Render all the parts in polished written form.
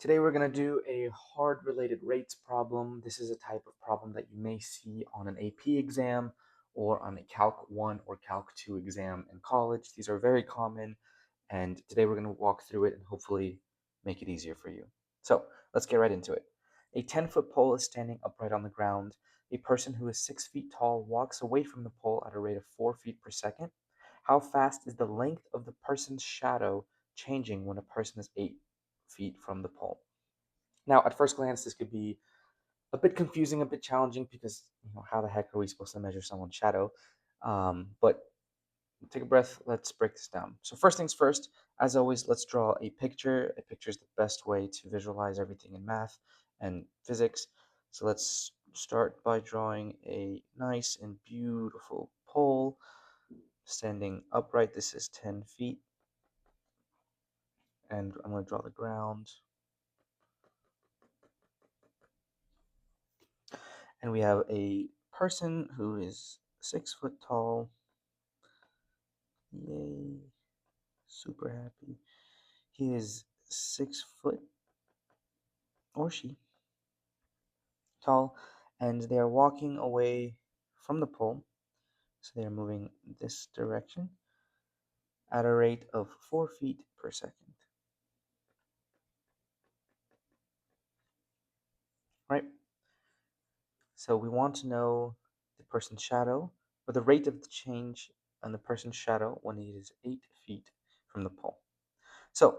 Today we're going to do a hard-related rates problem. This is a type of problem that you may see on an AP exam or on a Calc 1 or Calc 2 exam in college. These are very common, and today we're going to walk through it and hopefully make it easier for you. So let's get right into it. A 10-foot pole is standing upright on the ground. A person who is 6 feet tall walks away from the pole at a rate of 4 feet per second. How fast is the length of the person's shadow changing when a person is 8 feet from the pole? Now, at first glance, this could be a bit confusing, a bit challenging because how the heck are we supposed to measure someone's shadow? But take a breath. Let's break this down. So first things first, as always, let's draw a picture. A picture is the best way to visualize everything in math and physics. So let's start by drawing a nice and beautiful pole standing upright. This is 10 feet. And I'm going to draw the ground. And we have a person who is 6 foot tall. Yay. Super happy. He is 6 foot, or she, tall, and they are walking away from the pole. So they are moving this direction at a rate of 4 feet per second. Right? So we want to know the person's shadow, or the rate of the change on the person's shadow when he is 8 feet from the pole. So,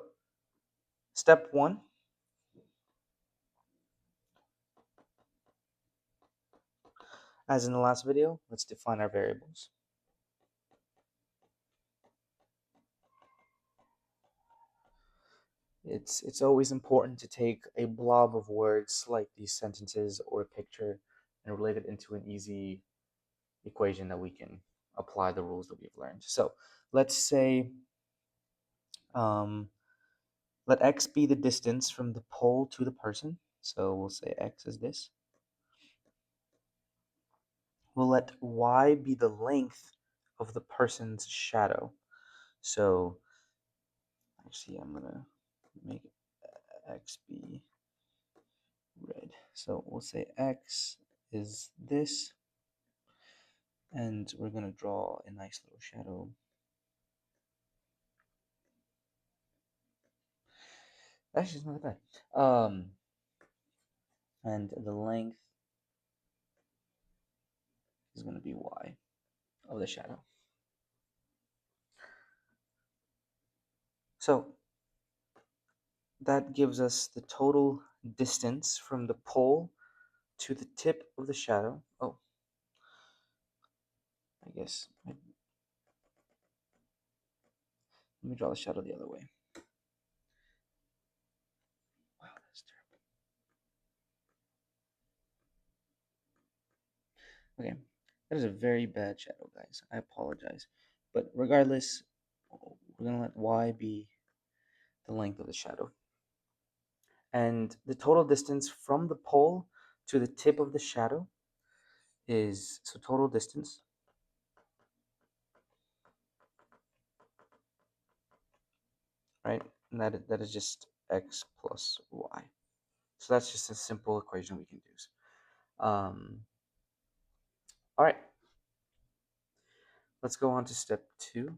step one, as in the last video, let's define our variables. It's always important to take a blob of words like these sentences or a picture and relate it into an easy equation that we can apply the rules that we've learned. So let's say let x be the distance from the pole to the person. So we'll say x is this. We'll let y be the length of the person's shadow. So actually I'm gonna make x be red. So we'll say x is this, and we're going to draw a nice little shadow. Actually, it's not that bad. And the length is going to be y of the shadow. So that gives us the total distance from the pole to the tip of the shadow. Oh, I guess let me draw the shadow the other way. Wow, that's terrible. Okay, that is a very bad shadow, guys. I apologize. But regardless, we're going to let y be the length of the shadow. And the total distance from the pole to the tip of the shadow is, so total distance right, and that is just x plus y. So that's just a simple equation we can use. All right, let's go on to step 2.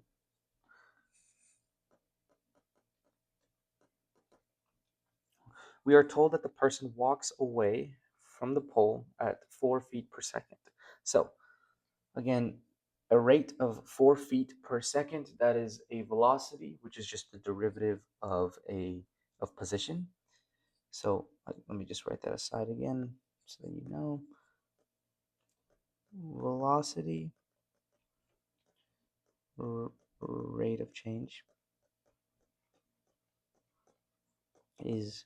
We are told that the person walks away from the pole at 4 feet per second. So again, a rate of 4 feet per second, that is a velocity, which is just the derivative of position. So let me just write that aside again so that you know. Velocity, rate of change, is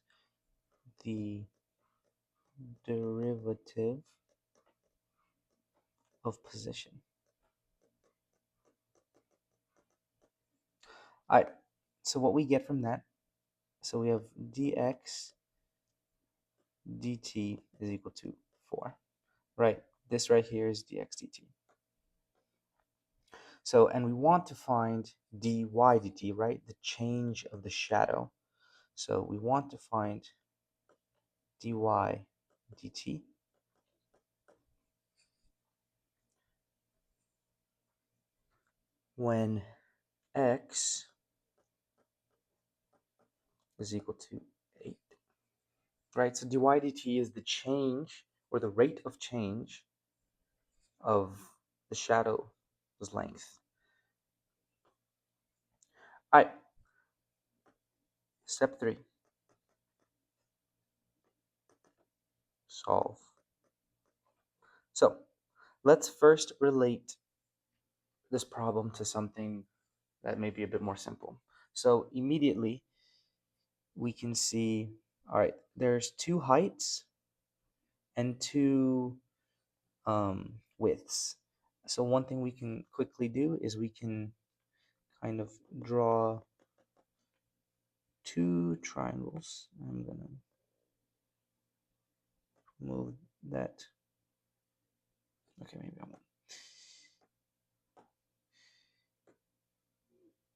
the derivative of position. All right, so what we get from that, so we have dx dt is equal to 4, right? This right here is dx dt. So, and we want to find dy dt, right? The change of the shadow. So we want to find dy dt when x is equal to 8. Right, so dy dt is the change or the rate of change of the shadow's length. All right, step 3, solve. So let's first relate this problem to something that may be a bit more simple. So immediately we can see, all right, there's two heights and two widths. So one thing we can quickly do is we can kind of draw two triangles. I'm gonna move that. Okay, maybe I won't.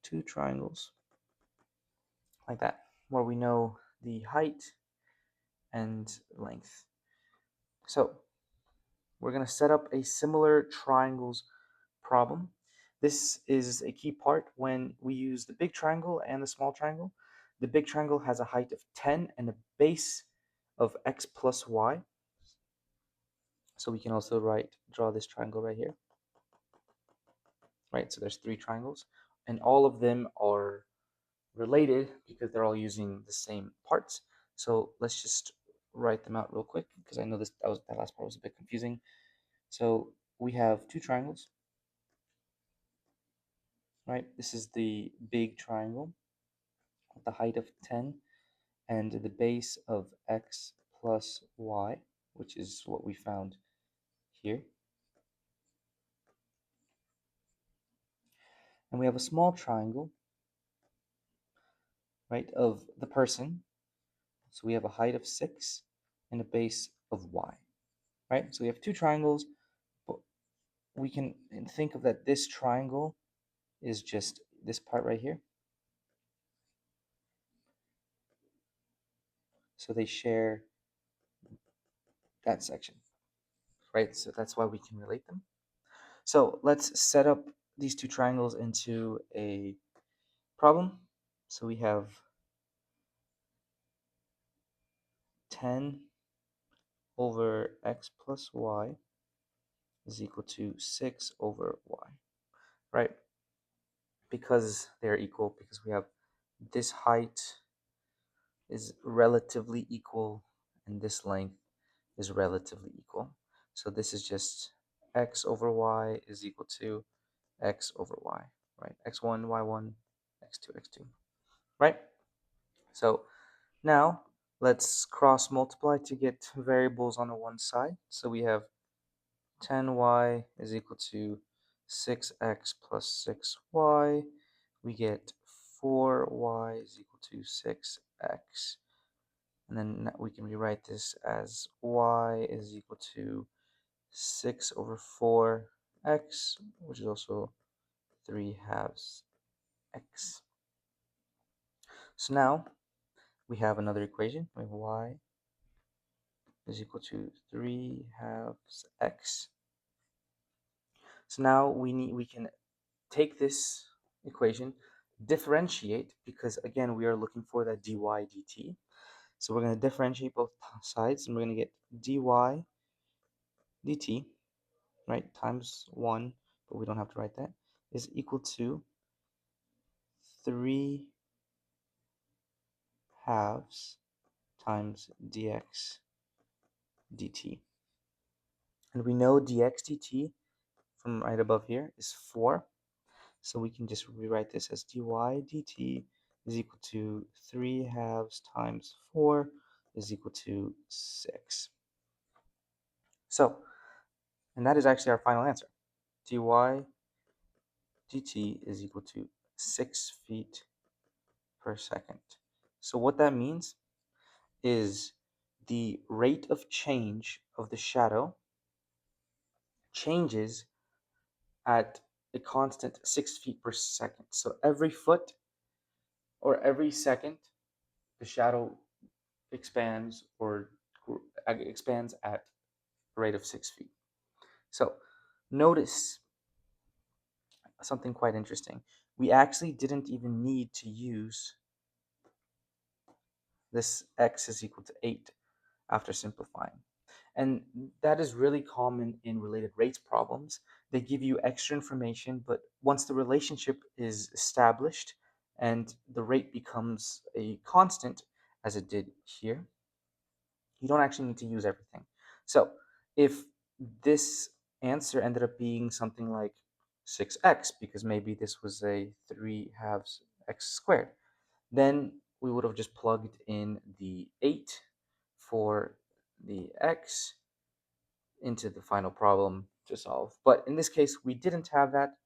Two triangles like that, where we know the height and length. So we're gonna set up a similar triangles problem. This is a key part when we use the big triangle and the small triangle. The big triangle has a height of 10 and a base of x plus y. So we can also draw this triangle right here. Right, so there's 3 triangles, and all of them are related because they're all using the same parts. So let's just write them out real quick because I know that last part was a bit confusing. So we have 2 triangles, right? This is the big triangle with the height of 10 and the base of x plus y, which is what we found here. And we have a small triangle, right, of the person. So we have a height of 6 and a base of y, right? So we have 2 triangles, but we can think of that this triangle is just this part right here. So they share that section, right? So that's why we can relate them. So let's set up these 2 triangles into a problem. So we have 10 over x plus y is equal to 6 over y, right? Because they're equal, because we have this height is relatively equal and this length is relatively equal. So this is just x over y is equal to x over y, right? x1, y1, x2, x2, right? So now let's cross multiply to get variables on the one side. So we have 10y is equal to 6x plus 6y. We get 4y is equal to 6x. And then we can rewrite this as y is equal to 6 over 4x, which is also 3 halves x. So now we have another equation. We have y is equal to 3 halves x. So now we can take this equation, differentiate, because again we are looking for that dy dt. So we're going to differentiate both sides, and we're going to get dy dt, right, times 1, but we don't have to write that, is equal to 3 halves times dx dt. And we know dx dt from right above here is 4. So we can just rewrite this as dy dt is equal to 3 halves times 4 is equal to 6. So, and that is actually our final answer. dy dt is equal to 6 feet per second. So what that means is the rate of change of the shadow changes at a constant 6 feet per second. So every foot or every second, the shadow expands or expands at a rate of 6 feet. So notice something quite interesting. We actually didn't even need to use this x is equal to 8 after simplifying. And that is really common in related rates problems. They give you extra information, but once the relationship is established and the rate becomes a constant, as it did here, you don't actually need to use everything. So if this answer ended up being something like 6x, because maybe this was a 3 halves x squared, then we would have just plugged in the 8 for the x into the final problem to solve. But in this case, we didn't have that,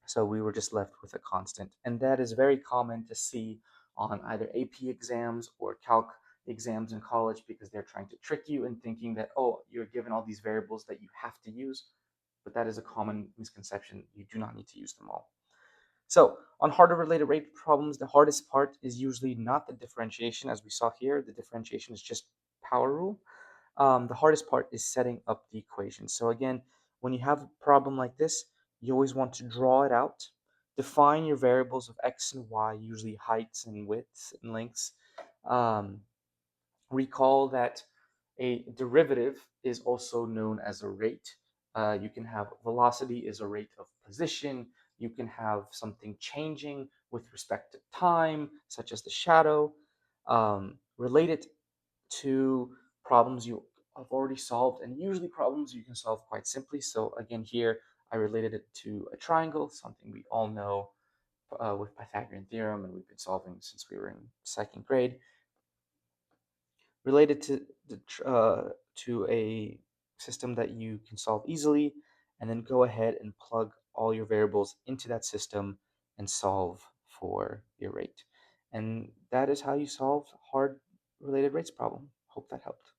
so we were just left with a constant. And that is very common to see on either AP exams or calc exams in college, because they're trying to trick you in thinking that, oh, you're given all these variables that you have to use. But that is a common misconception. You do not need to use them all. So on harder related rate problems, the hardest part is usually not the differentiation, as we saw here. The differentiation is just power rule. The hardest part is setting up the equation. So again, when you have a problem like this, you always want to draw it out, define your variables of x and y, usually heights and widths and lengths. Um, Recall that a derivative is also known as a rate. You can have velocity is a rate of position. You can have something changing with respect to time, such as the shadow. Related to problems you have already solved, and usually problems you can solve quite simply. So again, here I related it to a triangle, something we all know with Pythagorean theorem, and we've been solving since we were in second grade. Related to a system that you can solve easily, and then go ahead and plug all your variables into that system and solve for your rate. And that is how you solve hard related rates problem. Hope that helped.